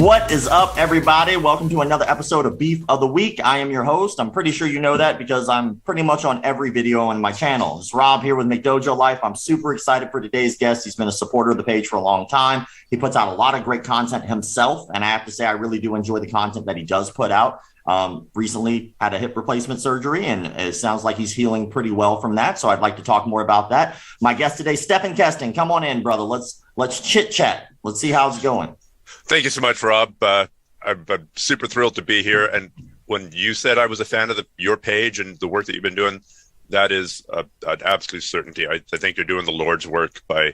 What is up, everybody? Welcome to another episode of Beef of the Week. I am your host. I'm pretty sure you know that because I'm pretty much on every video on my channel. It's Rob here with McDojo Life. I'm super excited for today's guest. He's been a supporter of the page for a long time. He puts out a lot of great content himself, and I have to say I really do enjoy the content that he does put out. Recently had a hip replacement surgery, and it sounds like he's healing pretty well from that. So I'd like to talk more about that. My guest today, Stephan Kesting. Come on in, brother. Let's chit chat. Let's see how it's going. Thank you so much, Rob. I'm super thrilled to be here. And when you said I was a fan of your page and the work that you've been doing, that is an absolute certainty. I think you're doing the Lord's work by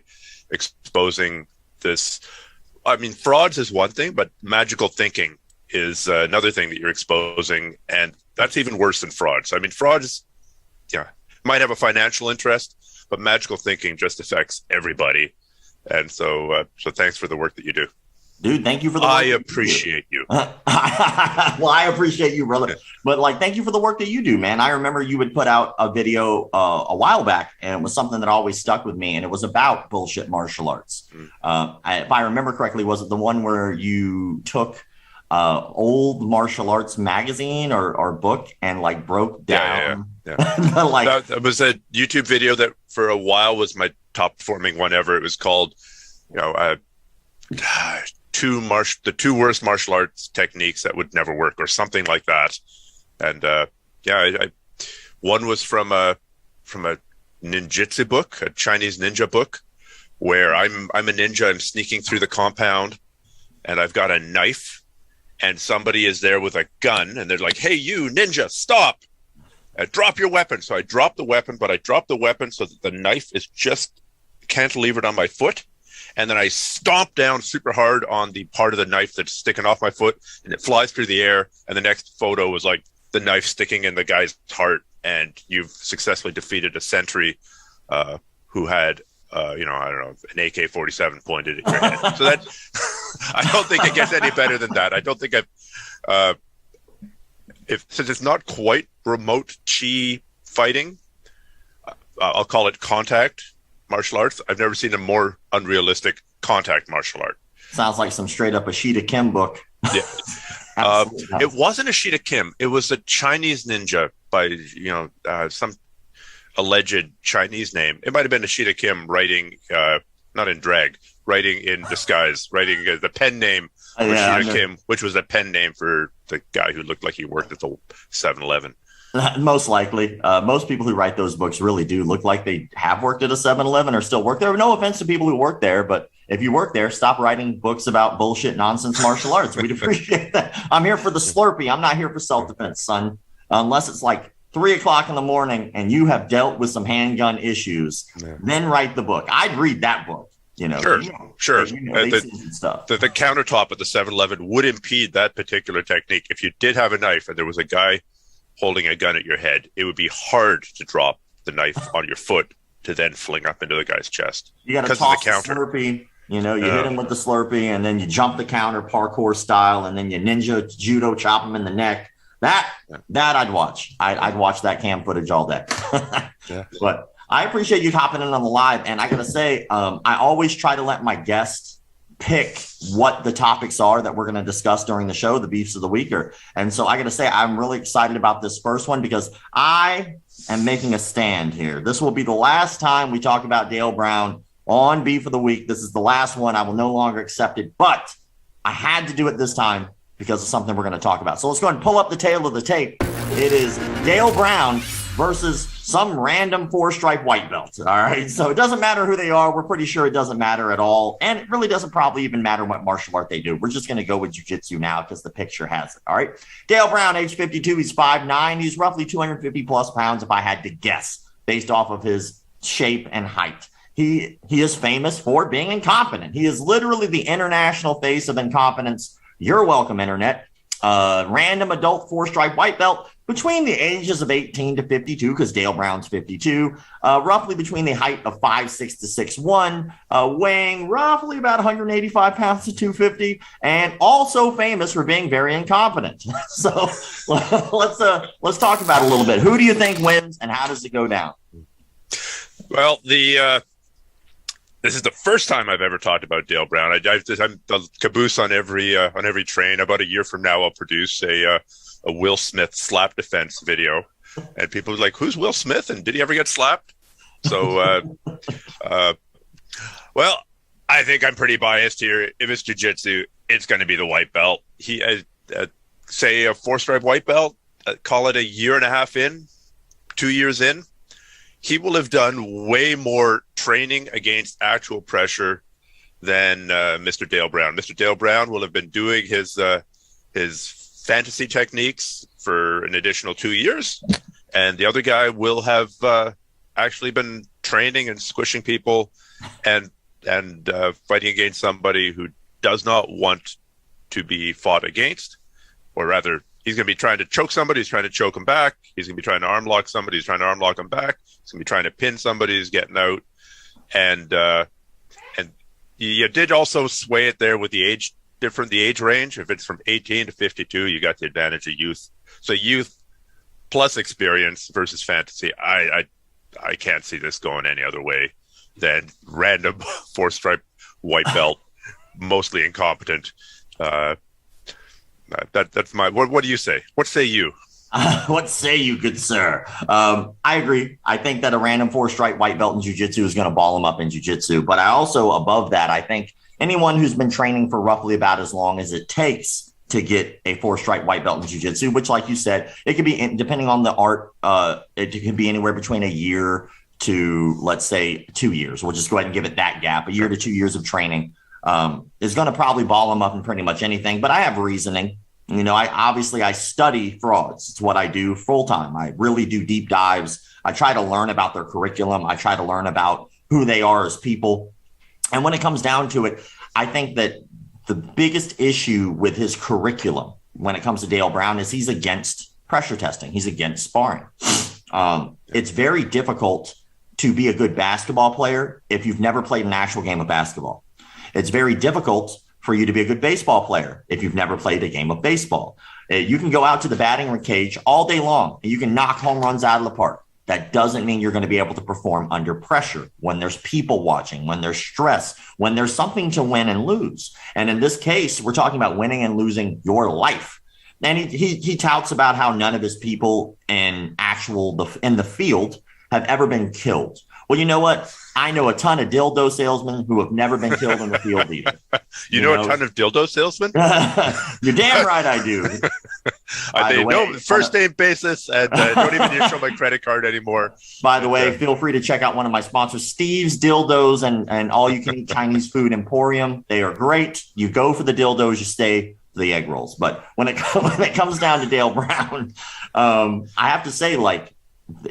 exposing this. I mean, frauds is one thing, but magical thinking is another thing that you're exposing. And that's even worse than frauds. I mean, frauds, might have a financial interest, but magical thinking just affects everybody. And so thanks for the work that you do. Dude, thank you for the work. I appreciate you. Well, I appreciate you, brother. But thank you for the work that you do, man. I remember you would put out a video a while back, and it was something that always stuck with me, and it was about bullshit martial arts. If I remember correctly, was it the one where you took old martial arts magazine or book and broke down? Yeah. That was a YouTube video that for a while was my top performing one ever. It was called, the two worst martial arts techniques that would never work, or something like that. And one was from a ninjutsu book, a Chinese ninja book, where I'm a ninja. I'm sneaking through the compound, and I've got a knife, and somebody is there with a gun, and they're like, "Hey, you ninja, stop! Drop your weapon." So I drop the weapon, but I drop the weapon so that the knife is just cantilevered on my foot. And then I stomp down super hard on the part of the knife that's sticking off my foot, and it flies through the air. And the next photo was like the knife sticking in the guy's heart, and you've successfully defeated a sentry who had, I don't know, an AK-47 pointed at your head. So that, I don't think it gets any better than that. I don't think since it's not quite remote chi fighting, I'll call it contact martial arts. I've never seen a more unrealistic contact martial art. Sounds like some straight up Ashita Kim book. Yeah. It wasn't Ashita Kim. It was a Chinese ninja by, some alleged Chinese name. It might have been Ashita Kim writing, not in drag, writing in disguise, writing the pen name of Ashita Kim, which was a pen name for the guy who looked like he worked at the 7-Eleven. Most likely. Most people who write those books really do look like they have worked at a 7-Eleven or still work there. No offense to people who work there, but if you work there, stop writing books about bullshit nonsense martial arts. We'd appreciate that. I'm here for the Slurpee. I'm not here for self-defense, son. Unless it's 3:00 in the morning and you have dealt with some handgun issues, then write the book. I'd read that book. Sure. The countertop at the 7-Eleven would impede that particular technique. If you did have a knife and there was a guy holding a gun at your head, it would be hard to drop the knife on your foot to then fling up into the guy's chest. You got to toss the Slurpee. You hit him with the Slurpee, and then you jump the counter parkour style, and then you ninja judo chop him in the neck. That I'd watch. I'd watch that cam footage all day. But I appreciate you hopping in on the live, and I got to say, I always try to let my guests pick what the topics are that we're going to discuss during the show, the beefs of the week. And so I got to say, I'm really excited about this first one because I am making a stand here. This will be the last time we talk about Dale Brown on Beef of the Week. This is the last one. I will no longer accept it, but I had to do it this time because of something we're going to talk about. So let's go ahead and pull up the tail of the tape. It is Dale Brown versus some random 4-stripe white belt. All right. So it doesn't matter who they are. We're pretty sure it doesn't matter at all. And it really doesn't probably even matter what martial art they do. We're just going to go with jiu-jitsu now because the picture has it. All right. Dale Brown, age 52. He's 5'9". He's roughly 250 plus pounds if I had to guess based off of his shape and height. He is famous for being incompetent. He is literally the international face of incompetence. You're welcome, Internet. Random adult 4-stripe white belt between the ages of 18 to 52, because Dale Brown's 52, roughly between the height of 5'6" to 6'1", weighing roughly about 185 pounds to 250, and also famous for being very incompetent. So let's talk about it a little bit. Who do you think wins, and how does it go down? Well, the this is the first time I've ever talked about Dale Brown. I'm the caboose on every train. About a year from now, I'll produce a Will Smith slap defense video, and people are like, "Who's Will Smith? And did he ever get slapped?" So, well, I think I'm pretty biased here. If it's jiu-jitsu, it's going to be the white belt. He say a 4-stripe white belt. Call it a year and a half in, 2 years in. He will have done way more training against actual pressure than Mr. Dale Brown. Mr. Dale Brown will have been doing his fantasy techniques for an additional 2 years, and the other guy will have actually been training and squishing people and fighting against somebody who does not want to be fought against, or rather, he's going to be trying to choke somebody. He's trying to choke him back. He's going to be trying to arm lock somebody. He's trying to arm lock him back. He's going to be trying to pin somebody who's getting out. And you did also sway it there with the age range. If it's from 18 to 52, you got the advantage of youth. So youth plus experience versus fantasy. I can't see this going any other way than random 4-stripe white belt, mostly incompetent. That's my. What do you say? What say you? What say you, good sir? I agree. I think that a random 4-stripe white belt in jiu-jitsu is going to ball him up in jiu-jitsu. But I also, above that, I think anyone who's been training for roughly about as long as it takes to get a 4-stripe white belt in jiu-jitsu, which, like you said, it could be, depending on the art, it could be anywhere between a year to, let's say, 2 years. We'll just go ahead and give it that gap. A year to 2 years of training is going to probably ball him up in pretty much anything. But I have reasoning. You know, I study frauds. It's what I do full time. I really do deep dives. I try to learn about their curriculum. I try to learn about who they are as people. And when it comes down to it, I think that the biggest issue with his curriculum when it comes to Dale Brown is he's against pressure testing. He's against sparring. It's very difficult to be a good basketball player if you've never played an actual game of basketball. It's very difficult for you to be a good baseball player if you've never played a game of baseball. You can go out to the batting cage all day long and you can knock home runs out of the park. That doesn't mean you're going to be able to perform under pressure, when there's people watching, when there's stress, when there's something to win and lose. And in this case, we're talking about winning and losing your life. And he touts about how none of his people in the field have ever been killed. Well, you know what? I know a ton of dildo salesmen who have never been killed in the field either. You know a ton of dildo salesmen? You're damn right I do. They know first name basis, and don't even show my credit card anymore. By the way, feel free to check out one of my sponsors, Steve's Dildos and All You Can Eat Chinese Food Emporium. They are great. You go for the dildos, you stay for the egg rolls. But when it comes down to Dale Brown, I have to say, like,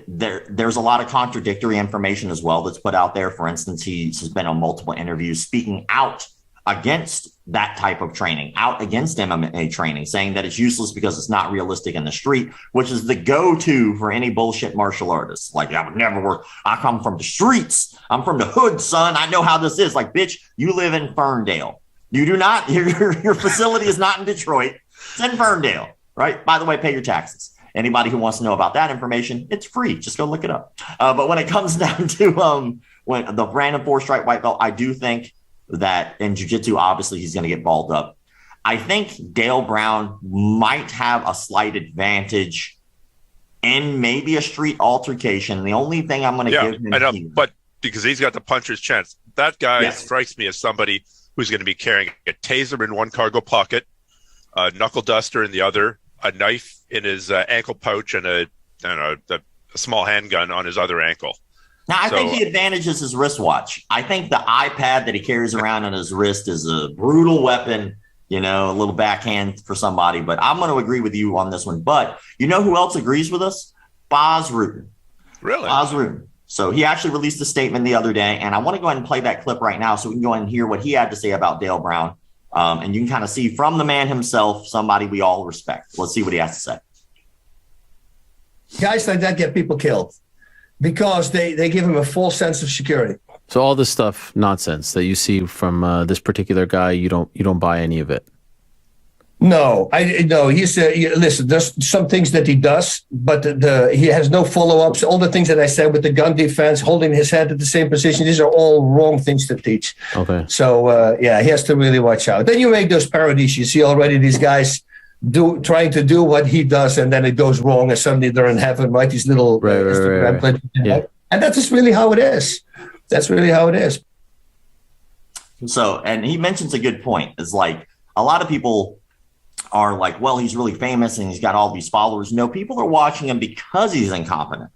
there's a lot of contradictory information as well that's put out there. For instance, he's been on multiple interviews speaking out against that type of training, out against MMA training, saying that it's useless because it's not realistic in the street, which is the go-to for any bullshit martial artist. Like, that would never work. I come from the streets. I'm from the hood, son. I know how this is. Like, bitch, you live in Ferndale. You do not. Your facility is not in Detroit. It's in Ferndale, right? By the way, pay your taxes. Anybody who wants to know about that information, it's free. Just go look it up. But when it comes down to when the random 4-stripe white belt, I do think that in jiu-jitsu, obviously, he's going to get balled up. I think Dale Brown might have a slight advantage in maybe a street altercation. The only thing I'm going to give him, I know, but because he's got the puncher's chance. That guy strikes me as somebody who's going to be carrying a taser in one cargo pocket, a knuckle duster in the other, a knife in his ankle pouch, and a small handgun on his other ankle. Now, I think the advantage is his wristwatch. I think the iPad that he carries around on his wrist is a brutal weapon, a little backhand for somebody. But I'm going to agree with you on this one. But you know who else agrees with us? Bas Rutten. Really? Bas Rutten. So he actually released a statement the other day, and I want to go ahead and play that clip right now so we can go ahead and hear what he had to say about Dale Brown. And you can kind of see from the man himself, somebody we all respect. Let's see what he has to say. Guys like that get people killed because they give him a false sense of security. So all this stuff, nonsense that you see from this particular guy, you don't buy any of it. No, listen, there's some things that he does, but he has no follow-ups. All the things that I said with the gun defense, holding his head at the same position, these are all wrong things to teach. Okay. So, he has to really watch out. Then you make those parodies. You see already these guys trying to do what he does, and then it goes wrong, and suddenly they're in heaven, right? These little Instagram clips. Yeah. And that's just really how it is. That's really how it is. So, and he mentions a good point. Is like a lot of people are like, well, he's really famous and he's got all these followers. No, people are watching him because he's incompetent.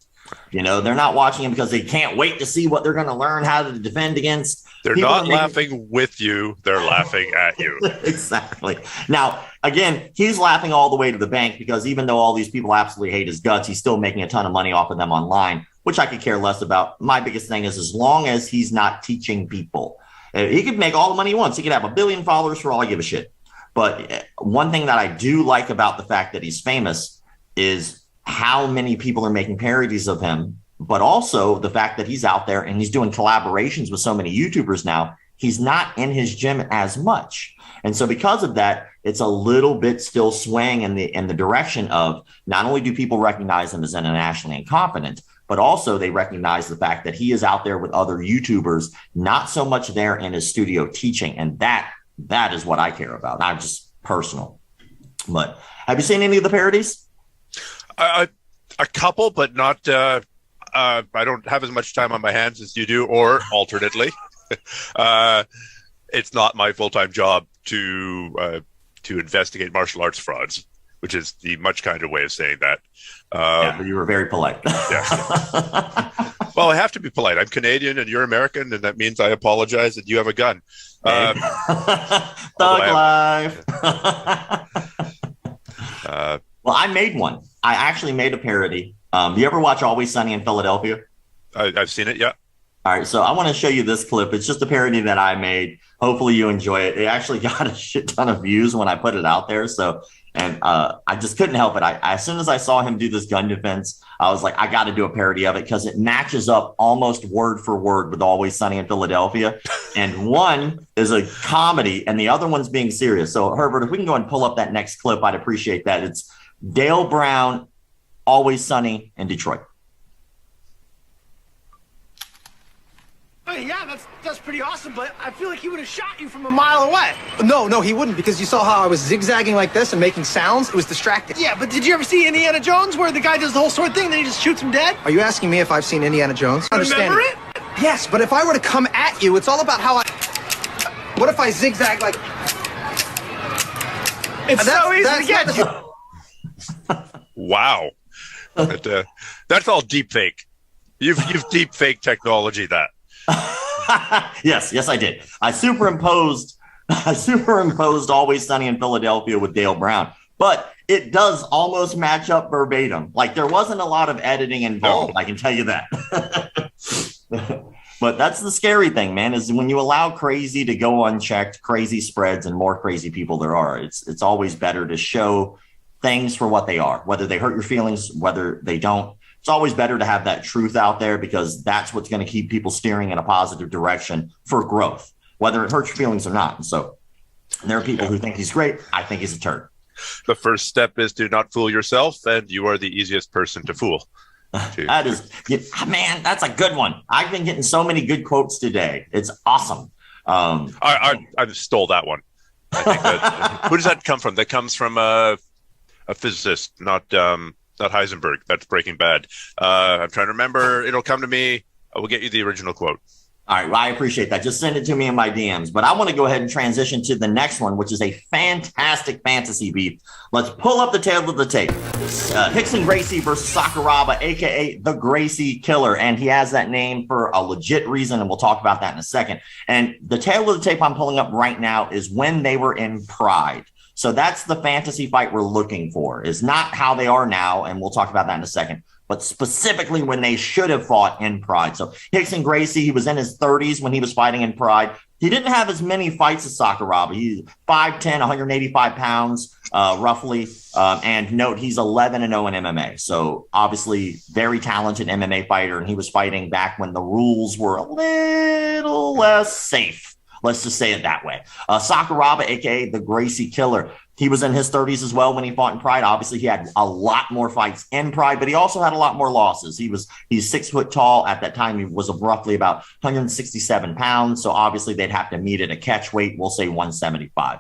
You know, they're not watching him because they can't wait to see what they're going to learn how to defend against. They're people not laughing with you. They're laughing at you. Exactly. Now, again, he's laughing all the way to the bank because even though all these people absolutely hate his guts, he's still making a ton of money off of them online, which I could care less about. My biggest thing is as long as he's not teaching people, he could make all the money he wants. He could have 1 billion followers for all I give a shit. But one thing that I do like about the fact that he's famous is how many people are making parodies of him, but also the fact that he's out there and he's doing collaborations with so many YouTubers now. He's not in his gym as much. And so because of that, it's a little bit still swaying in the direction of not only do people recognize him as internationally incompetent, but also they recognize the fact that he is out there with other YouTubers, not so much there in his studio teaching. And that is what I care about. Not just personal. But have you seen any of the parodies? A couple, but not. I don't have as much time on my hands as you do, or alternately, it's not my full-time job to investigate martial arts frauds, which is the much kinder way of saying that. You were very polite. Yeah. Well, I have to be polite. I'm Canadian and you're American, and that means I apologize that you have a gun. Thug life. Well, I made one. I actually made a parody. Do you ever watch Always Sunny in Philadelphia? I've seen it, yeah. All right, so I want to show you this clip. It's just a parody that I made. Hopefully you enjoy it. It actually got a shit ton of views when I put it out there. And I just couldn't help it. As soon as I saw him do this gun defense, I was like, I got to do a parody of it because it matches up almost word for word with Always Sunny in Philadelphia. And one is a comedy and the other one's being serious. So Herbert, if we can go and pull up that next clip, I'd appreciate that. It's Dale Brown, Always Sunny in Detroit. Hey, yeah, that's pretty awesome, but I feel like he would have shot you from a mile away. No, he wouldn't, because you saw how I was zigzagging like this and making sounds. It was distracting. Yeah, but did you ever see Indiana Jones where the guy does the whole sword thing, then he just shoots him dead? Are you asking me if I've seen Indiana Jones? Remember it? Yes, but if I were to come at you, it's all about how what if I zigzag like... It's so easy to get you. Wow. That's all deep fake. You've deep fake technology that. Yes, I did. I superimposed Always Sunny in Philadelphia with Dale Brown, but it does almost match up verbatim. Like there wasn't a lot of editing involved. No. I can tell you that. But that's the scary thing, man, is when you allow crazy to go unchecked, crazy spreads and more crazy people there are. It's always better to show things for what they are, whether they hurt your feelings, whether they don't. It's always better to have that truth out there because that's what's going to keep people steering in a positive direction for growth, whether it hurts your feelings or not. And so there are people who think he's great. I think he's a turd. The first step is to not fool yourself, and you are the easiest person to fool. That is, man, that's a good one. I've been getting so many good quotes today. It's awesome. I stole that one. I think that, who does that come from? That comes from a physicist, not Heisenberg. That's Breaking Bad. I'm trying to remember. It'll come to me. I will get you the original quote. All right. Well, I appreciate that. Just send it to me in my DMs. But I want to go ahead and transition to the next one, which is a fantastic fantasy beef. Let's pull up the tail of the tape. Hixson Gracie versus Sakuraba, a.k.a. the Gracie Killer. And he has that name for a legit reason, and we'll talk about that in a second. And the tail of the tape I'm pulling up right now is when they were in Pride. So that's the fantasy fight we're looking for. Is not how they are now, and we'll talk about that in a second, but specifically when they should have fought in Pride. So Hixson Gracie, he was in his 30s when he was fighting in Pride. He didn't have as many fights as Sakuraba. He's 5'10", 185 pounds, roughly. And note, he's 11-0 in MMA. So obviously very talented MMA fighter, and he was fighting back when the rules were a little less safe. Let's just say it that way. Sakuraba, a.k.a. the Gracie Killer. He was in his 30s as well when he fought in Pride. Obviously, he had a lot more fights in Pride, but he also had a lot more losses. He's 6 foot tall. At that time, he was roughly about 167 pounds. So obviously, they'd have to meet at a catch weight. We'll say 175.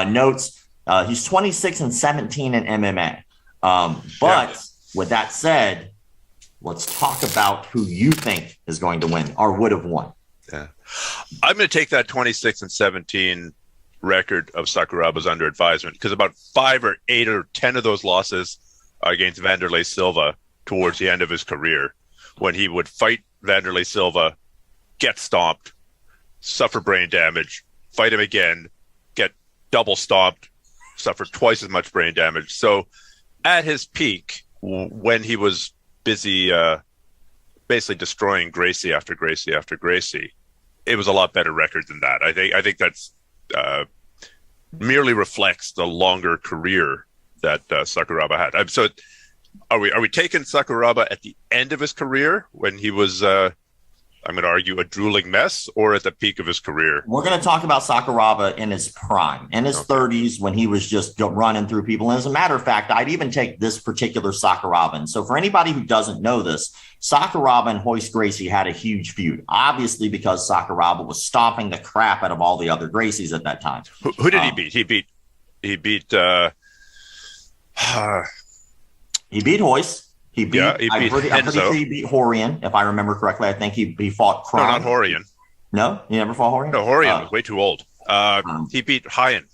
Notes, he's 26-17 in MMA. But with that said, let's talk about who you think is going to win or would have won. Yeah. I'm going to take that 26-17 record of Sakuraba's under advisement, because about 5 or 8 or 10 of those losses against Vanderlei Silva towards the end of his career, when he would fight Vanderlei Silva, get stomped, suffer brain damage, fight him again, get double stomped, suffer twice as much brain damage. So at his peak, when he was busy basically destroying Gracie after Gracie after Gracie, it was a lot better record than that. I think that's merely reflects the longer career that Sakuraba had. So are we taking Sakuraba at the end of his career when he was I'm going to argue a drooling mess, or at the peak of his career? We're going to talk about Sakuraba in his prime, in his 30s, when he was just running through people. And as a matter of fact, I'd even take this particular Sakuraba. And so for anybody who doesn't know this, Sakuraba and Royce Gracie had a huge feud, obviously because Sakuraba was stomping the crap out of all the other Gracies at that time. Who did he beat? He beat Royce. He beat I'm pretty sure he beat Horian, if I remember correctly. I think he fought Kron. No, not Horian. No? He never fought Horian? No, Horian was way too old. He beat Hyan.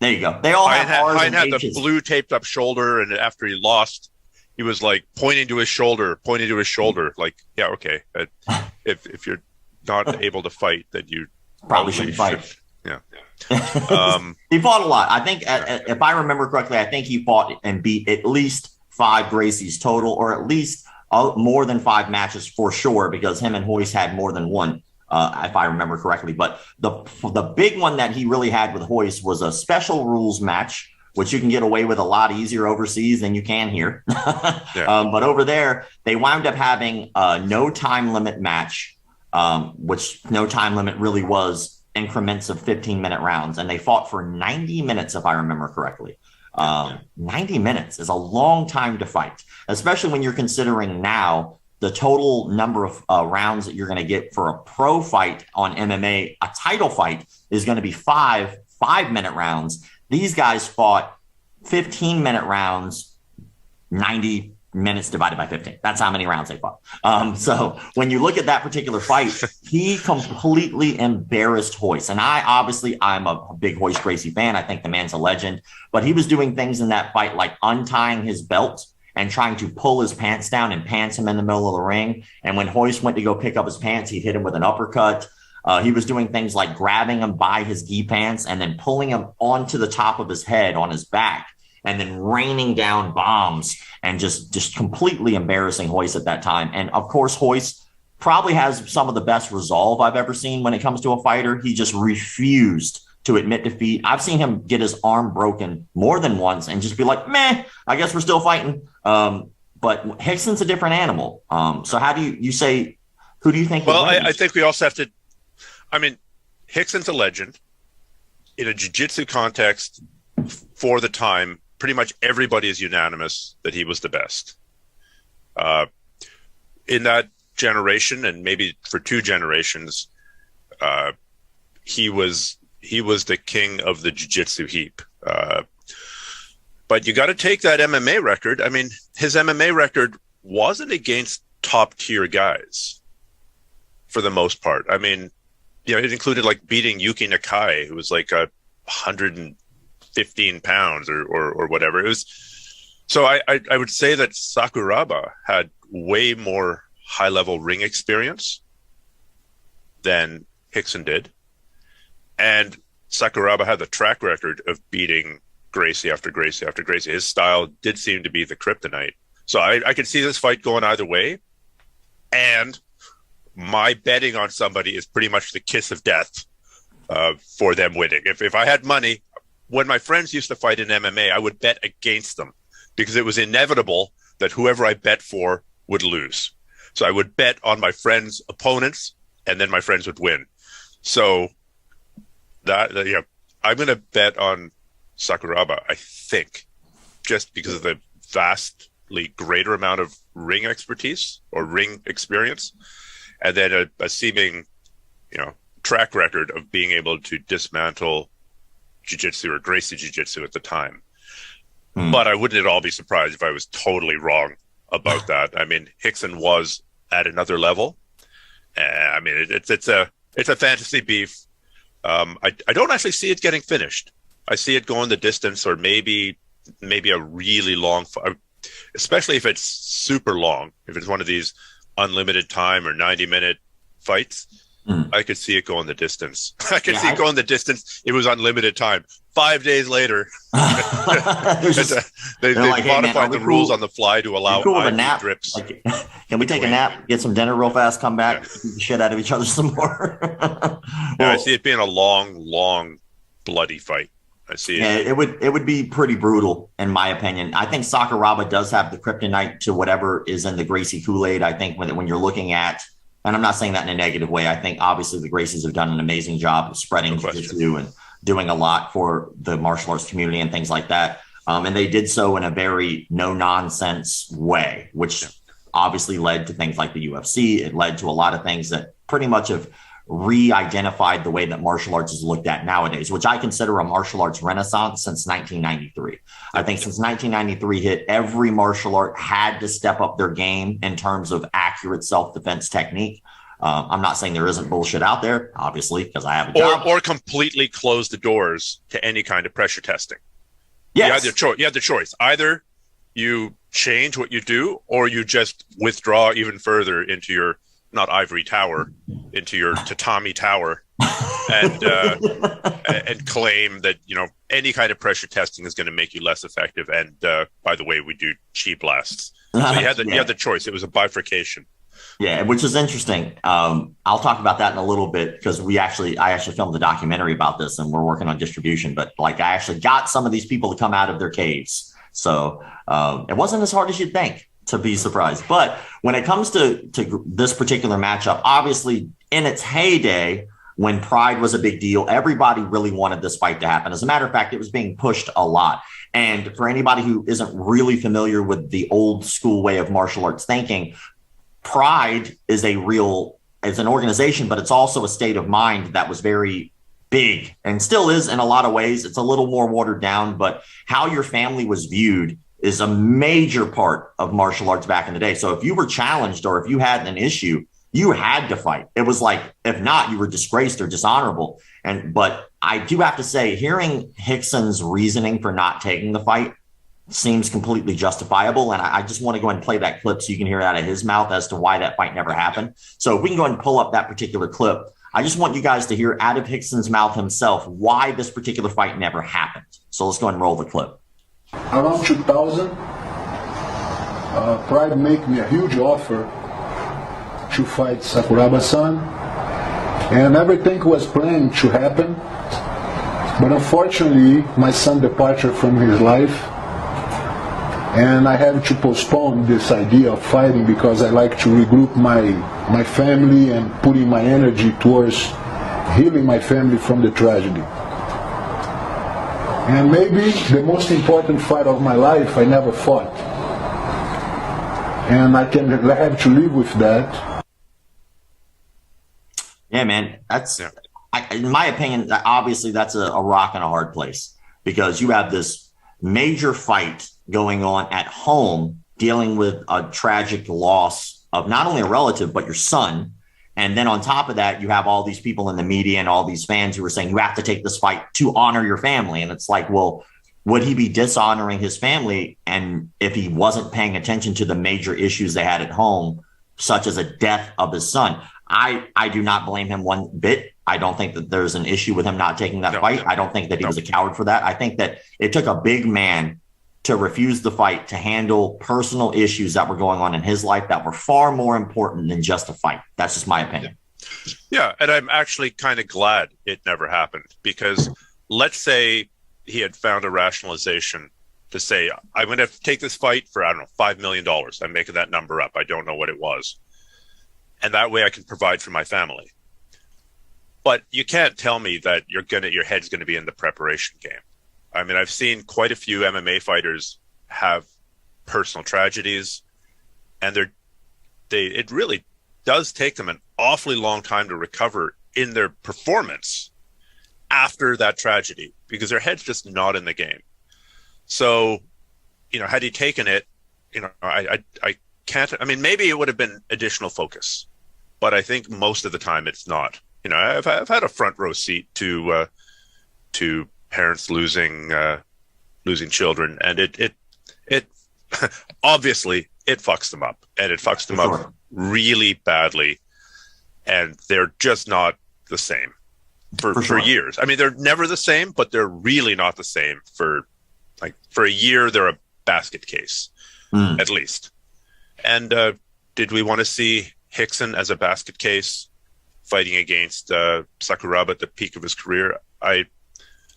There you go. They all Hyan had the blue taped up shoulder, and after he lost, he was like pointing to his shoulder. Like, yeah, okay. If you're not able to fight, then you probably shouldn't fight. Yeah. He fought a lot. I think, if I remember correctly, I think he fought and beat at least 5 Gracies total, or at least more than 5 matches for sure, because him and Royce had more than one, if I remember correctly. But the big one that he really had with Royce was a special rules match, which you can get away with a lot easier overseas than you can here. But over there, they wound up having a no time limit match, which no time limit really was increments of 15-minute rounds. And they fought for 90 minutes, if I remember correctly. 90 minutes is a long time to fight, especially when you're considering now the total number of rounds that you're going to get for a pro fight on MMA. A title fight is going to be 5 5-minute rounds. These guys fought 15-minute rounds, 90 minutes divided by 15. That's how many rounds they fought. So when you look at that particular fight, he completely embarrassed Royce. And I'm a big Royce Gracie fan. I think the man's a legend, but he was doing things in that fight like untying his belt and trying to pull his pants down and pants him in the middle of the ring. And when Royce went to go pick up his pants, he'd hit him with an uppercut. He was doing things like grabbing him by his gi pants and then pulling him onto the top of his head on his back, and then raining down bombs and just completely embarrassing Royce at that time. And of course, Royce probably has some of the best resolve I've ever seen when it comes to a fighter. He just refused to admit defeat. I've seen him get his arm broken more than once and just be like, meh, I guess we're still fighting. But Hixson's a different animal. So how do you say, who do you think? Well, I think we also have to, Hixson's a legend in a jiu-jitsu context. For the time, pretty much everybody is unanimous that he was the best. In that generation, and maybe for 2 generations, he was the king of the jiu-jitsu heap. But you got to take that MMA record. His MMA record wasn't against top-tier guys for the most part. It included like beating Yuki Nakai, who was like 115 pounds or whatever it was. So I would say that Sakuraba had way more high-level ring experience than Hixson did. And Sakuraba had the track record of beating Gracie after Gracie after Gracie. His style did seem to be the kryptonite. So I could see this fight going either way. And my betting on somebody is pretty much the kiss of death for them winning. If I had money, when my friends used to fight in MMA, I would bet against them because it was inevitable that whoever I bet for would lose. So I would bet on my friends' opponents, and then my friends would win. So I'm going to bet on Sakuraba, I think, just because of the vastly greater amount of ring expertise or ring experience, and then a seeming, track record of being able to dismantle jiu-jitsu or Gracie jiu-jitsu at the time. But I wouldn't at all be surprised if I was totally wrong about that. I mean, Hixson was at another level. I mean, it's a fantasy beef. I don't actually see it getting finished. I see it going the distance, or maybe a really long, especially if it's super long. If it's one of these unlimited time or 90-minute fights, I could see it going the distance. I could see it going the distance. It was unlimited time. 5 days later, they modified the rules on the fly to allow IV drips. Like, can we take a nap, get some dinner real fast, come back, beat the shit out of each other some more? I see it being a long, bloody fight. I see it. Yeah, it would be pretty brutal, in my opinion. I think Sakuraba does have the kryptonite to whatever is in the Gracie Kool-Aid. I think when you're looking at, and I'm not saying that in a negative way, I think obviously the Gracies have done an amazing job of spreading jiu-jitsu and doing a lot for the martial arts community and things like that. And they did so in a very no-nonsense way, which obviously led to things like the UFC. It led to a lot of things that pretty much have re-identified the way that martial arts is looked at nowadays, which I consider a martial arts renaissance since 1993. I think since 1993 hit, every martial art had to step up their game in terms of accurate self-defense technique. I'm not saying there isn't bullshit out there, obviously, because I have a job. Or completely close the doors to any kind of pressure testing. Yes. You have the choice. Either you change what you do, or you just withdraw even further into your, not ivory tower, into your tatami tower, and claim that any kind of pressure testing is going to make you less effective. And by the way, we do chi blasts. So you had the choice. It was a bifurcation. Yeah, which is interesting. I'll talk about that in a little bit, because I actually filmed a documentary about this, and we're working on distribution. But I actually got some of these people to come out of their caves, so it wasn't as hard as you'd think, to be surprised. But when it comes to this particular matchup, obviously in its heyday, when Pride was a big deal, everybody really wanted this fight to happen. As a matter of fact, it was being pushed a lot. And for anybody who isn't really familiar with the old school way of martial arts thinking, Pride is an organization, but it's also a state of mind that was very big and still is in a lot of ways. It's a little more watered down, but how your family was viewed is a major part of martial arts back in the day. So if you were challenged or if you had an issue, you had to fight. It was like, if not, you were disgraced or dishonorable. But I do have to say, hearing Hixson's reasoning for not taking the fight seems completely justifiable. And I just want to go ahead and play that clip so you can hear it out of his mouth as to why that fight never happened. So if we can go ahead and pull up that particular clip, I just want you guys to hear out of Hixson's mouth himself why this particular fight never happened. So let's go ahead and roll the clip. Around 2000, Pride made me a huge offer to fight Sakuraba-san, and everything was planned to happen, but unfortunately my son departed from his life, and I have to postpone this idea of fighting because I like to regroup my family and putting my energy towards healing my family from the tragedy. And maybe the most important fight of my life I never fought. And I have to live with that. Yeah, man. In my opinion, obviously that's a rock and a hard place, because you have this major fight going on at home, dealing with a tragic loss of not only a relative, but your son. And then on top of that, you have all these people in the media and all these fans who are saying you have to take this fight to honor your family. And it's like, well, would he be dishonoring his family? And if he wasn't paying attention to the major issues they had at home, such as a death of his son? I do not blame him one bit. I don't think that there's an issue with him not taking that fight. I don't think that he was a coward for that. I think that it took a big man to refuse the fight, to handle personal issues that were going on in his life that were far more important than just a fight. That's just my opinion. Yeah, and I'm actually kind of glad it never happened, because let's say he had found a rationalization to say, I'm going to take this fight for, I don't know, $5 million. I'm making that number up. I don't know what it was. And that way I can provide for my family. But you can't tell me that your head's going to be in the preparation game. I mean, I've seen quite a few MMA fighters have personal tragedies, and it really does take them an awfully long time to recover in their performance after that tragedy, because their head's just not in the game. So, had he taken it, I can't, I mean, maybe it would have been additional focus, but I think most of the time it's not. I've had a front row seat to parents losing children, and it obviously it fucks them up, and it fucks them up really badly, and they're just not the same for years. I mean, they're never the same, but they're really not the same for a year. They're a basket case, at least. And did we want to see Hixson as a basket case fighting against Sakuraba at the peak of his career? I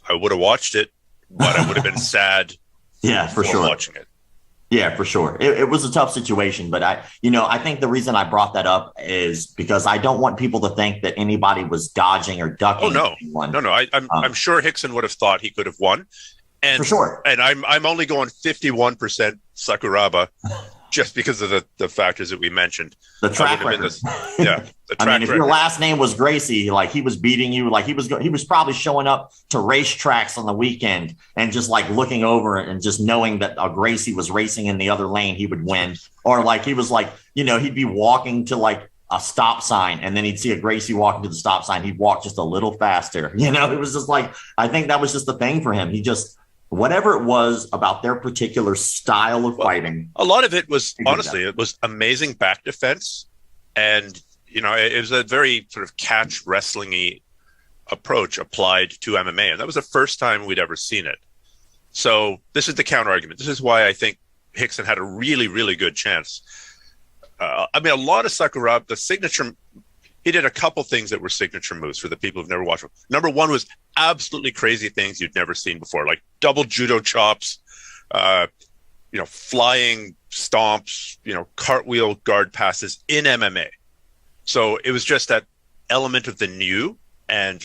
would have watched it, but I would have been sad. Yeah, for sure. Watching it. Yeah, for sure. It was a tough situation, but I think the reason I brought that up is because I don't want people to think that anybody was dodging or ducking. Oh no, anyone. no. I'm sure Hixson would have thought he could have won, and for sure. And I'm only going 51% Sakuraba, just because of the factors that we mentioned. The track record. The track I mean, if record. your last name was Gracie, like he was beating you, like he was probably showing up to racetracks on the weekend and just like looking over and just knowing that Gracie was racing in the other lane, he would win. Or like he was like, he'd be walking to like a stop sign and then he'd see a Gracie walking to the stop sign. He'd walk just a little faster. It was just like, I think that was just the thing for him. He just, whatever it was about their particular style of fighting. A lot of it was, honestly, it was amazing back defense. And, it was a very sort of catch wrestling-y approach applied to MMA. And that was the first time we'd ever seen it. So this is the counter argument. This is why I think Hixson had a really, really good chance. I mean, a lot of Sakuraba, the signature, he did a couple things that were signature moves for the people who've never watched them. Number one was absolutely crazy things you'd never seen before, like double judo chops, flying stomps, cartwheel guard passes in MMA. So it was just that element of the new, and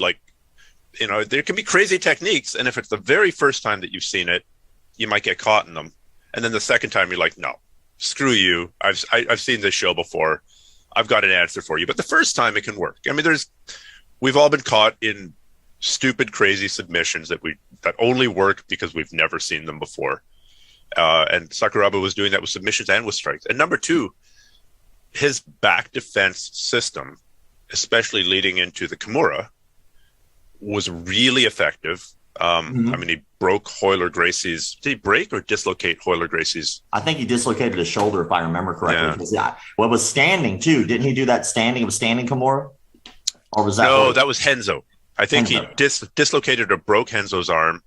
there can be crazy techniques. And if it's the very first time that you've seen it, you might get caught in them. And then the second time you're like, no, screw you. I've seen this show before. I've got an answer for you. But the first time it can work. I mean, we've all been caught in stupid, crazy submissions that only work because we've never seen them before. And Sakuraba was doing that with submissions and with strikes. And number two, his back defense system, especially leading into the Kimura, was really effective. I mean, he broke Gracie's. Did he break or dislocate Gracie's? I think he dislocated his shoulder, if I remember correctly. Yeah. Well, it was standing too. Didn't he do that standing? It was standing Kimura? Or was that? No, that was Henzo. I think he dislocated or broke Henzo's arm,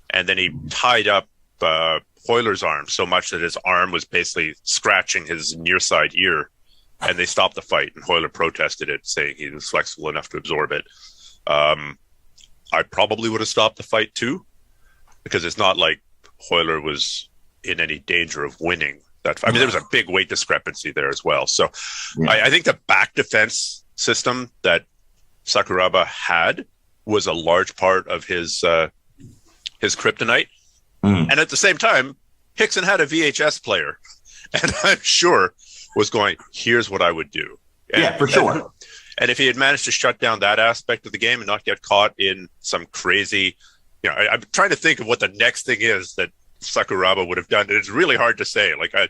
and then he tied up Hoyler's arm so much that his arm was basically scratching his near side ear, and they stopped the fight, and Hoyler protested it, saying he was flexible enough to absorb it. I probably would have stopped the fight too, because it's not like Hoyler was in any danger of winning. There was a big weight discrepancy there as well. So I think the back defense system that Sakuraba had was a large part of his kryptonite. And at the same time, Hixson had a VHS player, and I'm sure was going, here's what I would do. Yeah, for sure. And if he had managed to shut down that aspect of the game and not get caught in some crazy, I'm trying to think of what the next thing is that Sakuraba would have done. And it's really hard to say. Like, I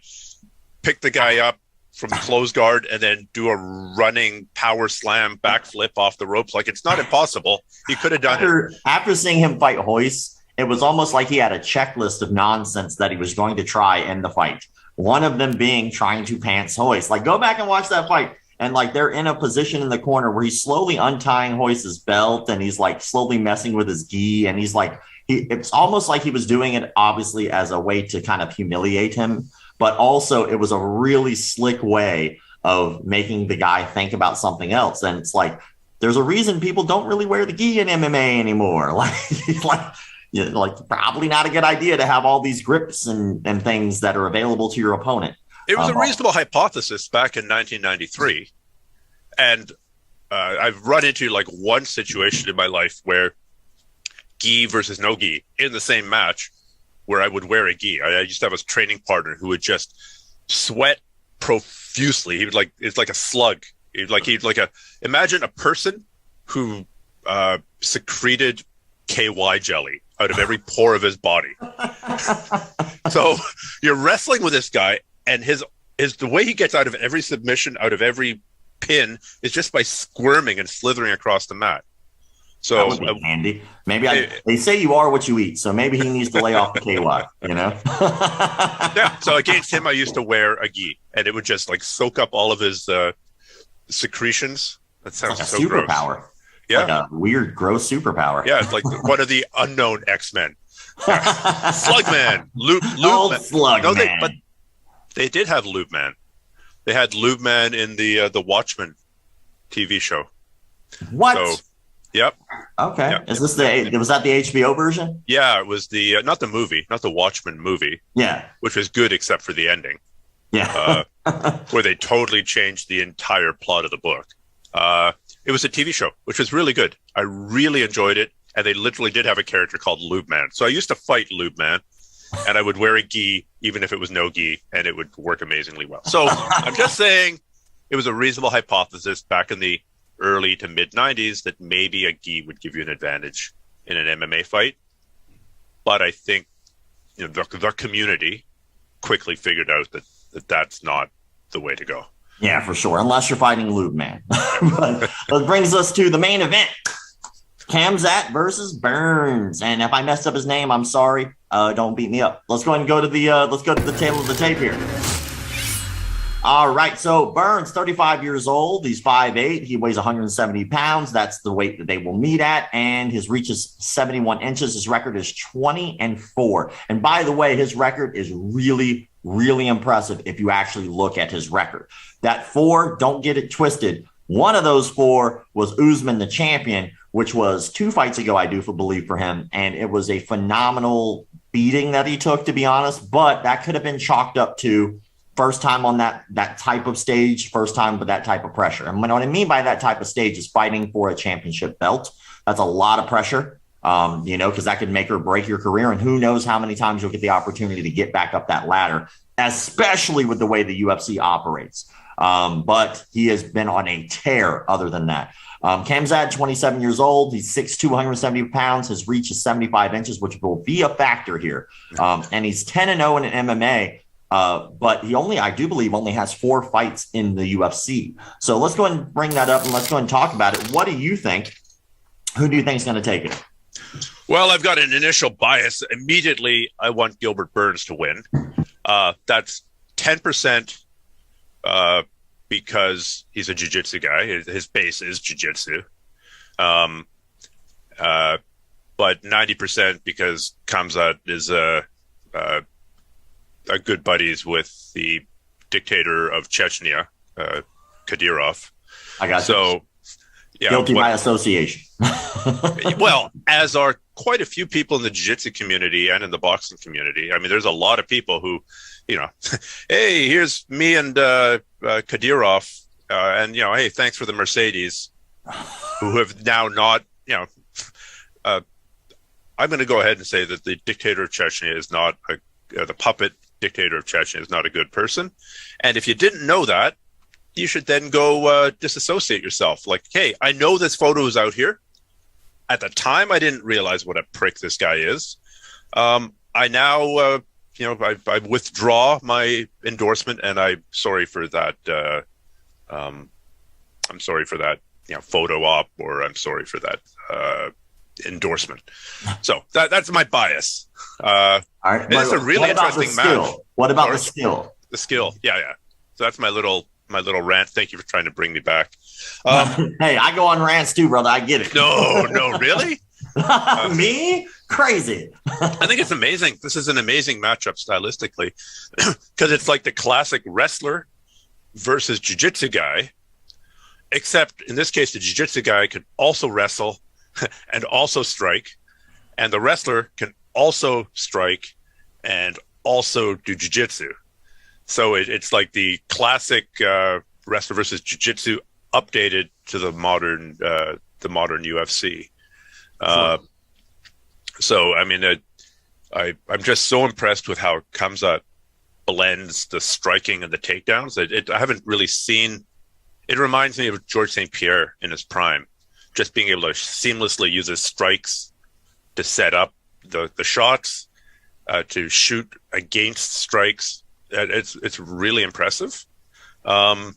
pick the guy up from close guard and then do a running power slam backflip off the ropes. Like, it's not impossible. He could have done it. After seeing him fight Hoist, it was almost like he had a checklist of nonsense that he was going to try in the fight. One of them being trying to pants Hoist. Like, go back and watch that fight. And like they're in a position in the corner where he's slowly untying Hoist's belt, and he's like slowly messing with his gi. And he's like, it's almost like he was doing it obviously as a way to kind of humiliate him. But also it was a really slick way of making the guy think about something else. And it's like, there's a reason people don't really wear the gi in MMA anymore. Like probably not a good idea to have all these grips and things that are available to your opponent. It was a reasonable hypothesis back in 1993. And I've run into like one situation in my life where gi versus no gi in the same match where I would wear a gi. I used to have a training partner who would just sweat profusely. He would it's like a slug. Imagine a person who secreted KY jelly out of every pore of his body. So you're wrestling with this guy, and his the way he gets out of every submission, out of every pin, is just by squirming and slithering across the mat. So that would be handy. Maybe they say you are what you eat, so maybe he needs to lay off the KY. Yeah. So against him, I used to wear a gi, and it would just soak up all of his secretions. That sounds like a so superpower. Gross. Yeah, like a weird, gross superpower. Yeah, it's like one of the unknown X-Men. Slugman, Old Slugman. But they did have Lubeman. They had Lubeman in the Watchmen TV show. What? So, yep. Okay. Yep. Is this was that the HBO version? Yeah, it was the not the movie, not the Watchmen movie. Yeah. Which was good except for the ending. Yeah. Where they totally changed the entire plot of the book. It was a TV show, which was really good. I really enjoyed it. And they literally did have a character called Lubeman. So I used to fight Lubeman, and I would wear a gi, even if it was no gi, and it would work amazingly well. So I'm just saying it was a reasonable hypothesis back in the early to mid 90s that maybe a gi would give you an advantage in an MMA fight. But I think the community quickly figured out that that's not the way to go. Yeah, for sure. Unless you're fighting Lubeman. But that brings us to the main event. Khamzat versus Burns. And if I messed up his name, I'm sorry. Don't beat me up. Let's go ahead and go to the tail of the tape here. All right. So Burns, 35 years old. He's 5'8". He weighs 170 pounds. That's the weight that they will meet at. And his reach is 71 inches. His record is 20-4. And by the way, his record is really, really impressive if you actually look at his record. That 4, don't get it twisted. One of those 4 was Usman, the champion, which was 2 fights ago, I do believe, for him. And it was a phenomenal beating that he took, to be honest. But that could have been chalked up to first time on that type of stage, first time with that type of pressure. And what I mean by that type of stage is fighting for a championship belt. That's a lot of pressure, because that could make or break your career. And who knows how many times you'll get the opportunity to get back up that ladder, especially with the way the UFC operates. But he has been on a tear other than that. Khamzat, 27 years old. He's 6'2", 270 pounds. His reach is 75 inches, which will be a factor here. And he's 10-0 in MMA. But he I do believe, only has 4 fights in the UFC. So let's go ahead and bring that up and let's go ahead and talk about it. What do you think? Who do you think is going to take it? Well, I've got an initial bias. Immediately, I want Gilbert Burns to win. That's 10%. Because he's a jiu-jitsu guy. His base is jiu-jitsu. But 90% because Khamzat is a good buddies with the dictator of Chechnya, Kadyrov. I got so. Yeah, guilty by association. Well, as are quite a few people in the jiu-jitsu community and in the boxing community. I mean, there's a lot of people who, hey, here's me and Kadyrov, and hey, thanks for the Mercedes, who have now not, I'm going to go ahead and say that the dictator of Chechnya is not the puppet dictator of Chechnya is not a good person, and if you didn't know that, you should then go disassociate yourself. Like, hey, I know this photo is out here. At the time, I didn't realize what a prick this guy is. I now. I withdraw my endorsement, and I'm sorry for that. I'm sorry for that, photo op, or I'm sorry for that endorsement. So that's my bias. All right, it's a really interesting match. What about the skill? The skill, yeah. So that's my little rant. Thank you for trying to bring me back. Hey, I go on rants too, brother. I get it. No, really? Me? Crazy. I think it's amazing. This is an amazing matchup stylistically because it's like the classic wrestler versus jiu-jitsu guy, except in this case, the jiu-jitsu guy could also wrestle and also strike, and the wrestler can also strike and also do jiu-jitsu. So it's like the classic wrestler versus jiu-jitsu updated to the modern UFC. So, I mean, I'm just so impressed with how Khamzat blends the striking and the takedowns. I haven't really seen. It reminds me of George St. Pierre in his prime, just being able to seamlessly use his strikes to set up the shots, to shoot against strikes. It's really impressive. I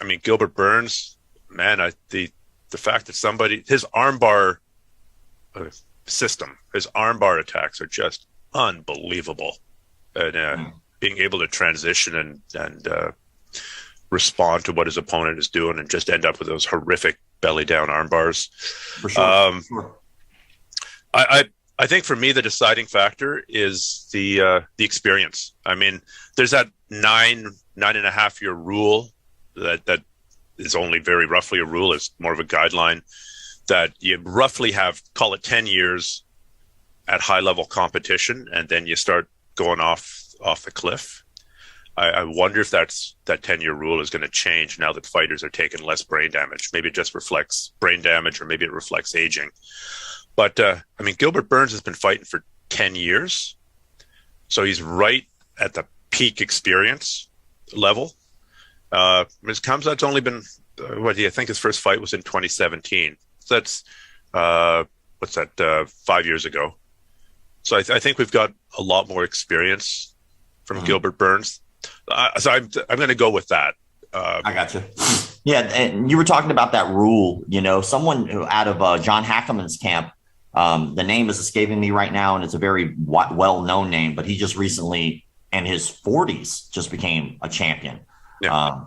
mean, Gilbert Burns, man, the fact that his armbar system, his armbar attacks are just unbelievable, and being able to transition and respond to what his opponent is doing and just end up with those horrific belly down armbars. For sure. Sure. I think for me, the deciding factor is the experience. I mean, there's that 9.5 year rule that is only very roughly a rule. It's more of a guideline that you roughly have, call it 10 years at high level competition, and then you start going off the cliff. I wonder if that 10-year rule is going to change now that fighters are taking less brain damage. Maybe it just reflects brain damage, or maybe it reflects aging. But I mean, Gilbert Burns has been fighting for 10 years. So he's right at the peak experience level. Ms. Khamzat's only been, I think his first fight was in 2017. So that's, 5 years ago. So I think we've got a lot more experience from Gilbert Burns. So I'm going to go with that. I got you. Yeah, and you were talking about that rule. You know, someone out of John Hackeman's camp, the name is escaping me right now, and it's a very well-known name, but he just recently, in his 40s, just became a champion. Yeah.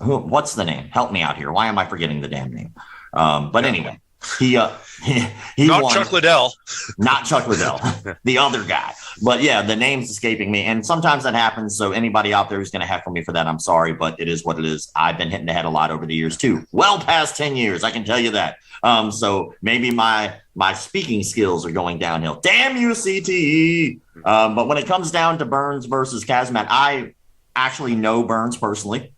What's the name? Help me out here. Why am I forgetting the damn name? But anyway, he not won. Chuck Liddell. Not Chuck Liddell, the other guy. But yeah, the name's escaping me. And sometimes that happens. So anybody out there who's going to heckle me for that, I'm sorry, but it is what it is. I've been hitting the head a lot over the years too. Well past 10 years, I can tell you that. So maybe my speaking skills are going downhill. Damn you, CTE. But when it comes down to Burns versus Khamzat, I actually know Burns personally.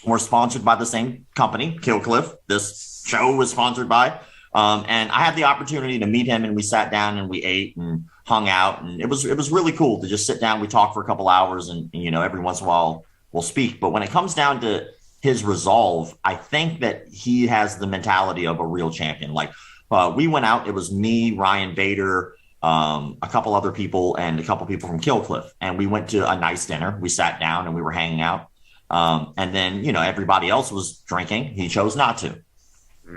We're sponsored by the same company, Killcliff. This show was sponsored by. And I had the opportunity to meet him, and we sat down and we ate and hung out, and it was really cool to just sit down. We talked for a couple hours, and you know, every once in a while we'll speak. But when it comes down to his resolve, I think that he has the mentality of a real champion. Like we went out, it was me, Ryan Bader, a couple other people, and a couple people from Killcliff, and we went to a nice dinner. We sat down and we were hanging out, and then you know, everybody else was drinking. He chose not to.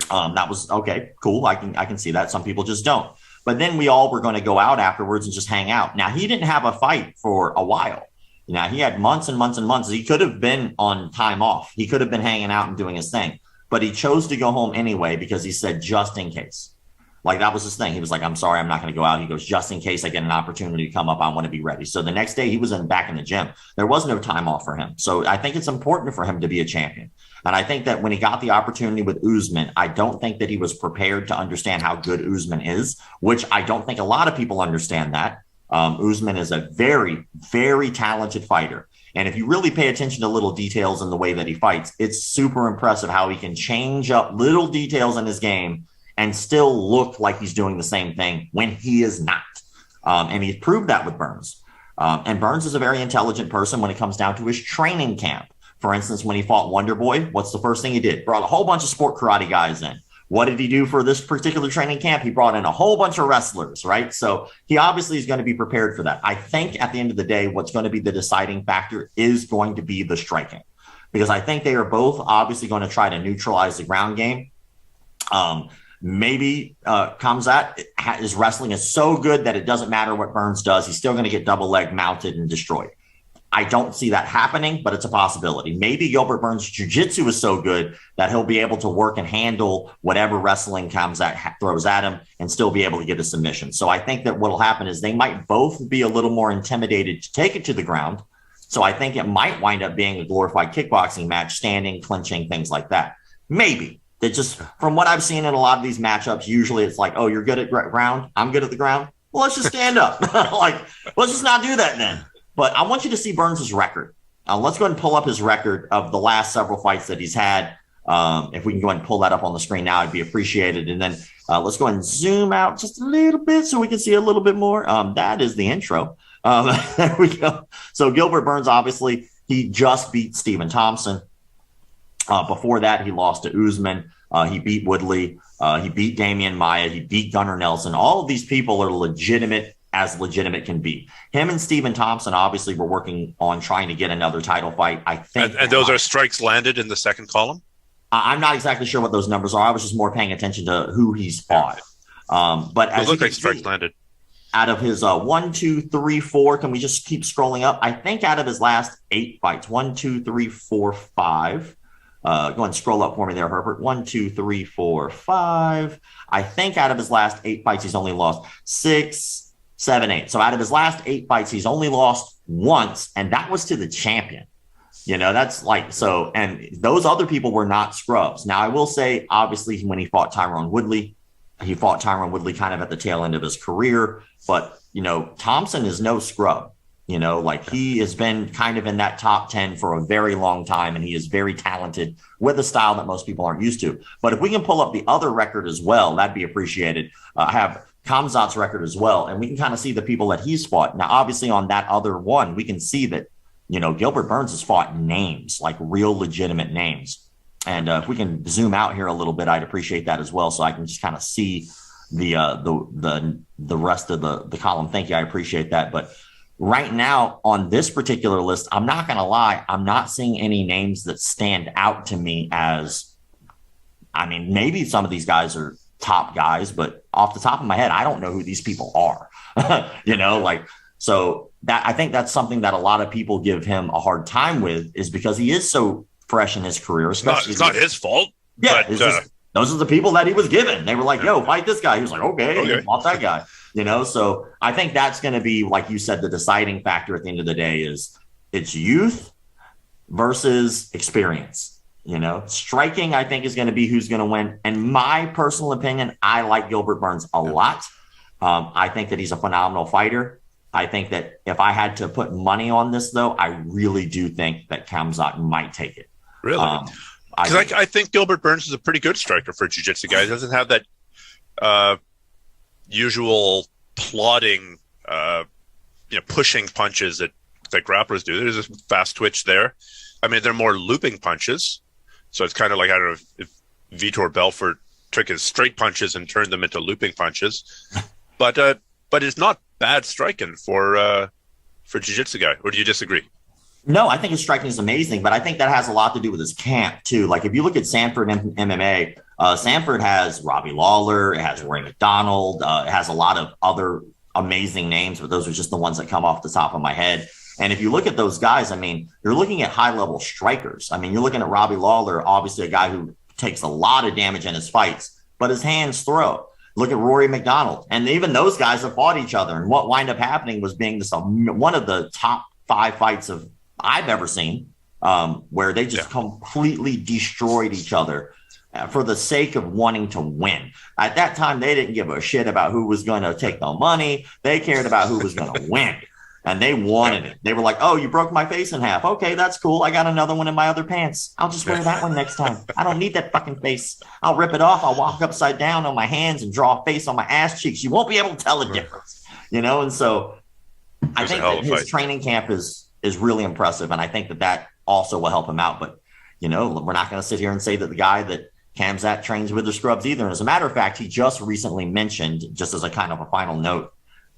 That was okay, cool. I can see that. Some people just don't. But then we all were going to go out afterwards and just hang out. Now, he didn't have a fight for a while. Now, he had months and months and months. He could have been on time off. He could have been hanging out and doing his thing. But he chose to go home anyway because he said, just in case. Like, that was his thing. He was like, I'm sorry, I'm not going to go out. He goes, just in case I get an opportunity to come up, I want to be ready. So the next day he was back in the gym. There was no time off for him. So I think it's important for him to be a champion. And I think that when he got the opportunity with Usman, I don't think that he was prepared to understand how good Usman is, which I don't think a lot of people understand that. Usman is a very, very talented fighter. And if you really pay attention to little details in the way that he fights, it's super impressive how he can change up little details in his game and still look like he's doing the same thing when he is not. And he's proved that with Burns. And Burns is a very intelligent person when it comes down to his training camp. For instance, when he fought Wonder Boy, what's the first thing he did? Brought a whole bunch of sport karate guys in. What did he do for this particular training camp? He brought in a whole bunch of wrestlers, right? So he obviously is going to be prepared for that. I think at the end of the day, what's going to be the deciding factor is going to be the striking, because I think they are both obviously going to try to neutralize the ground game. Maybe Khamzat, his wrestling is so good that it doesn't matter what Burns does. He's still going to get double leg mounted and destroyed. I don't see that happening, but it's a possibility. Maybe Gilbert Burns' jiu-jitsu is so good that he'll be able to work and handle whatever wrestling Khamzat throws at him and still be able to get a submission. So I think that what will happen is they might both be a little more intimidated to take it to the ground. So I think it might wind up being a glorified kickboxing match, standing, clinching, things like that. Maybe. It just, from what I've seen in a lot of these matchups, usually it's like, oh, you're good at ground, I'm good at the ground. Well, let's just stand up. Like, let's just not do that then. But I want you to see Burns' record. Let's go ahead and pull up his record of the last several fights that he's had. If we can go ahead and pull that up on the screen now, I'd be appreciated. And then let's go ahead and zoom out just a little bit so we can see a little bit more. That is the intro. There we go. So Gilbert Burns, obviously, he just beat Stephen Thompson. Before that, he lost to Usman. He beat Woodley. He beat Damian Maia. He beat Gunnar Nelson. All of these people are legitimate as legitimate can be. Him and Stephen Thompson obviously were working on trying to get another title fight. I think, and those are strikes landed in the second column. I'm not exactly sure what those numbers are. I was just more paying attention to who he's fought. But as it looked like strikes landed. Out of his 1, 2, 3, 4, can we just keep scrolling up? I think out of his last 8 fights, 1, 2, 3, 4, 5. Go ahead and scroll up for me there, Herbert. 1, 2, 3, 4, 5. I think out of his last 8 fights, he's only lost 6, 7, 8. So out of his last 8 fights, he's only lost once, and that was to the champion. You know, that's like, so, and those other people were not scrubs. Now, I will say, obviously, when he fought Tyron Woodley, he fought Tyron Woodley kind of at the tail end of his career. But, you know, Thompson is no scrub. You know, like he has been kind of in that top 10 for a very long time, and he is very talented with a style that most people aren't used to. But if we can pull up the other record as well, that'd be appreciated. I have Khamzat's record as well, and we can kind of see the people that he's fought. Now, obviously, on that other one, we can see that, you know, Gilbert Burns has fought names, like real legitimate names. And if we can zoom out here a little bit, I'd appreciate that as well, so I can just kind of see the rest of the column. Thank you. I appreciate that. But right now on this particular list, I'm not going to lie, I'm not seeing any names that stand out to me as, I mean, maybe some of these guys are top guys, but off the top of my head, I don't know who these people are. You know, like, so that, I think that's something that a lot of people give him a hard time with, is because he is so fresh in his career. It's not his fault. Yeah. But, those are the people that he was given. They were like, yo, fight this guy. He was like, okay. He fought that guy. You know, so I think that's going to be, like you said, the deciding factor at the end of the day is it's youth versus experience. You know, striking, I think, is going to be who's going to win. And my personal opinion, I like Gilbert Burns a lot. I think that he's a phenomenal fighter. I think that if I had to put money on this, though, I really do think that Khamzat might take it. Really? Because I think Gilbert Burns is a pretty good striker for a jiu-jitsu guy. He doesn't have that usual plodding, pushing punches that grapplers do. There's a fast twitch there. I mean, they're more looping punches. So it's kind of like, I don't know if Vitor Belfort took his straight punches and turned them into looping punches. But it's not bad striking for a jiu-jitsu guy. Or do you disagree? No, I think his striking is amazing, but I think that has a lot to do with his camp, too. Like, if you look at Sanford MMA, Sanford has Robbie Lawler, it has Roy McDonald, it has a lot of other amazing names, but those are just the ones that come off the top of my head. And if you look at those guys, I mean, you're looking at high-level strikers. I mean, you're looking at Robbie Lawler, obviously a guy who takes a lot of damage in his fights, but his hands throw. Look at Rory McDonald. And even those guys have fought each other. And what wound up happening was being this one of the top 5 fights I've ever seen, where they just completely destroyed each other for the sake of wanting to win. At that time, they didn't give a shit about who was going to take the money. They cared about who was going to win. And they wanted it. They were like, oh, you broke my face in half. Okay, that's cool. I got another one in my other pants. I'll just wear that one next time. I don't need that fucking face. I'll rip it off. I'll walk upside down on my hands and draw a face on my ass cheeks. You won't be able to tell the difference. You know, and so I think that his training camp is really impressive. And I think that also will help him out. But, you know, we're not going to sit here and say that the guy that Khamzat trains with the scrubs either. And as a matter of fact, he just recently mentioned, just as a kind of a final note,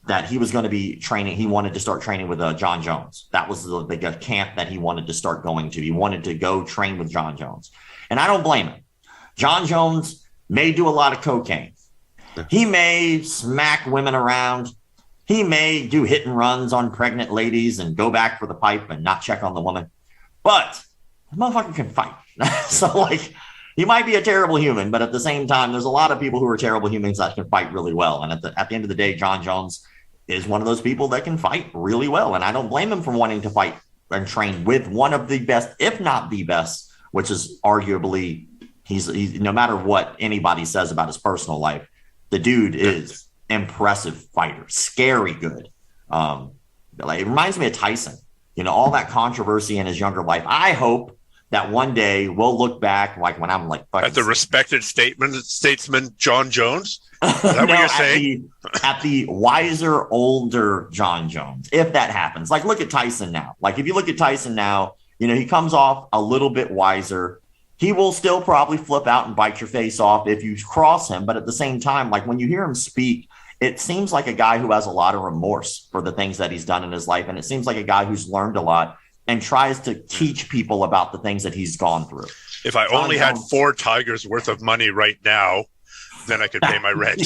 that he was going to be training. He wanted to start training with John Jones. That was the camp that he wanted to start going to. He wanted to go train with John Jones. And I don't blame him. John Jones may do a lot of cocaine. He may smack women around. He may do hit and runs on pregnant ladies and go back for the pipe and not check on the woman. But the motherfucker can fight. So, like, he might be a terrible human, but at the same time, there's a lot of people who are terrible humans that can fight really well. And at the end of the day, John Jones is one of those people that can fight really well. And I don't blame him for wanting to fight and train with one of the best, if not the best, which is arguably, he's no matter what anybody says about his personal life, the dude is impressive fighter, scary good. Like, it reminds me of Tyson, you know, all that controversy in his younger life. I hope that one day we'll look back, like when I'm like at the respected statesman John Jones. Is that what you're saying? At the wiser, older John Jones, if that happens. Like, look at Tyson now. Like, if you look at Tyson now, you know, he comes off a little bit wiser. He will still probably flip out and bite your face off if you cross him. But at the same time, like when you hear him speak, it seems like a guy who has a lot of remorse for the things that he's done in his life. And it seems like a guy who's learned a lot and tries to teach people about the things that he's gone through. If I only had 4 Tigers worth of money right now, then I could pay my rent.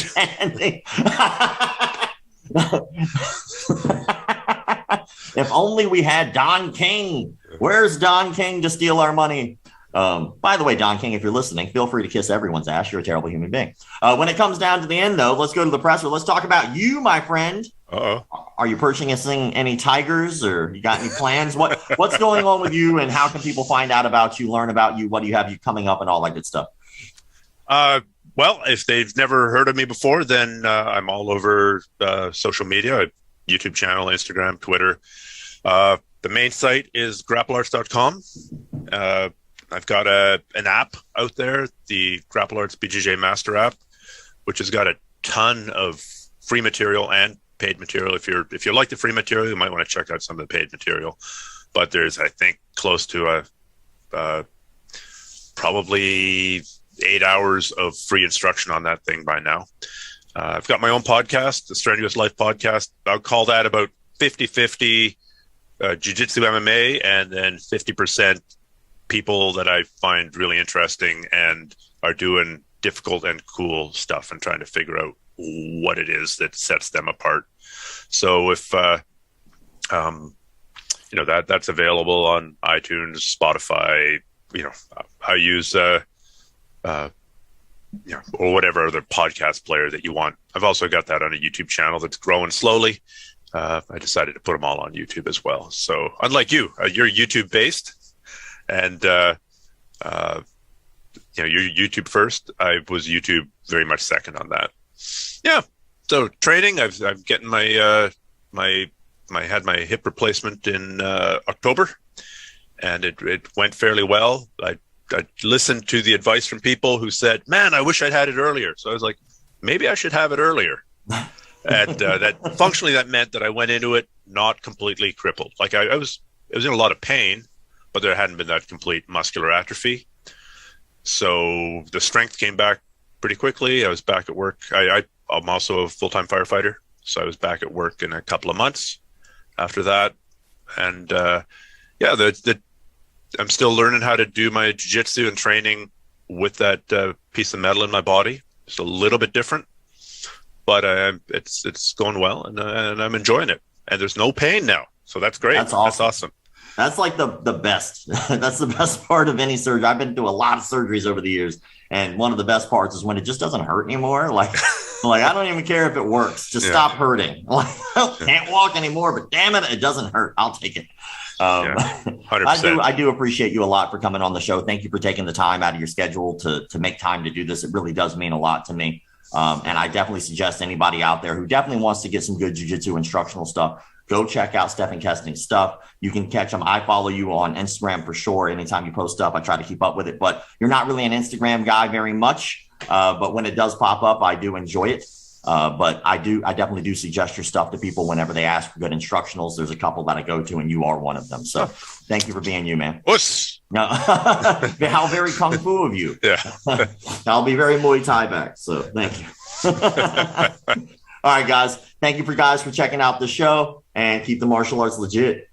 If only we had Don King. Where's Don King to steal our money? By the way, Don King, if you're listening, feel free to kiss everyone's ass. You're a terrible human being. When it comes down to the end, though, let's go to the presser. Let's talk about you, my friend. Uh-oh. Are you purchasing any Tigers, or you got any plans? What's going on with you, and how can people find out about you, learn about you? What do you have coming up, and all that good stuff? Well, if they've never heard of me before, then I'm all over social media, YouTube channel, Instagram, Twitter. The main site is grapplearts.com. I've got an app out there, the Grapple Arts BJJ Master app, which has got a ton of free material and paid material. If you like the free material, you might want to check out some of the paid material. But there's, I think, close to probably 8 hours of free instruction on that thing by now. I've got my own podcast, the Strenuous Life podcast. I'll call that about 50-50 jiu-jitsu MMA, and then 50% people that I find really interesting and are doing difficult and cool stuff and trying to figure out what it is that sets them apart. So if that's available on iTunes, Spotify, I use or whatever other podcast player that you want. I've also got that on a YouTube channel that's growing slowly. I decided to put them all on YouTube as well. So unlike you, you're YouTube based, and you're YouTube first. I was YouTube very much second on that. Yeah. So training, I'm getting my had my hip replacement in October, and it went fairly well. I listened to the advice from people who said, "Man, I wish I'd had it earlier." So I was like, maybe I should have it earlier. And that functionally that meant that I went into it not completely crippled. Like I was in a lot of pain, but there hadn't been that complete muscular atrophy. So the strength came back pretty quickly. I was back at work. I'm also a full-time firefighter, so I was back at work in a couple of months after that. And I'm still learning how to do my jiu-jitsu and training with that piece of metal in my body. It's a little bit different, but it's going well, and I'm enjoying it. And there's no pain now, so that's great. That's awesome. That's awesome. That's like the best. That's the best part of any surgery. I've been through a lot of surgeries over the years, and one of the best parts is when it just doesn't hurt anymore. Like I don't even care if it works. Just stop hurting. Like I can't walk anymore, but damn it, it doesn't hurt. I'll take it. 100%. I do appreciate you a lot for coming on the show. Thank you for taking the time out of your schedule to make time to do this. It really does mean a lot to me. And I definitely suggest anybody out there who definitely wants to get some good jiu-jitsu instructional stuff, go check out Stephan Kesting's stuff. You can catch him. I follow you on Instagram for sure. Anytime you post up, I try to keep up with it, but you're not really an Instagram guy very much. But when it does pop up, I do enjoy it. But I definitely do suggest your stuff to people whenever they ask for good instructionals. There's a couple that I go to, and you are one of them. So thank you for being you, man. Wuss. How very kung fu of you. Yeah. I'll be very Muay Thai back. So thank you. All right, guys. Thank you for checking out the show, and keep the martial arts legit.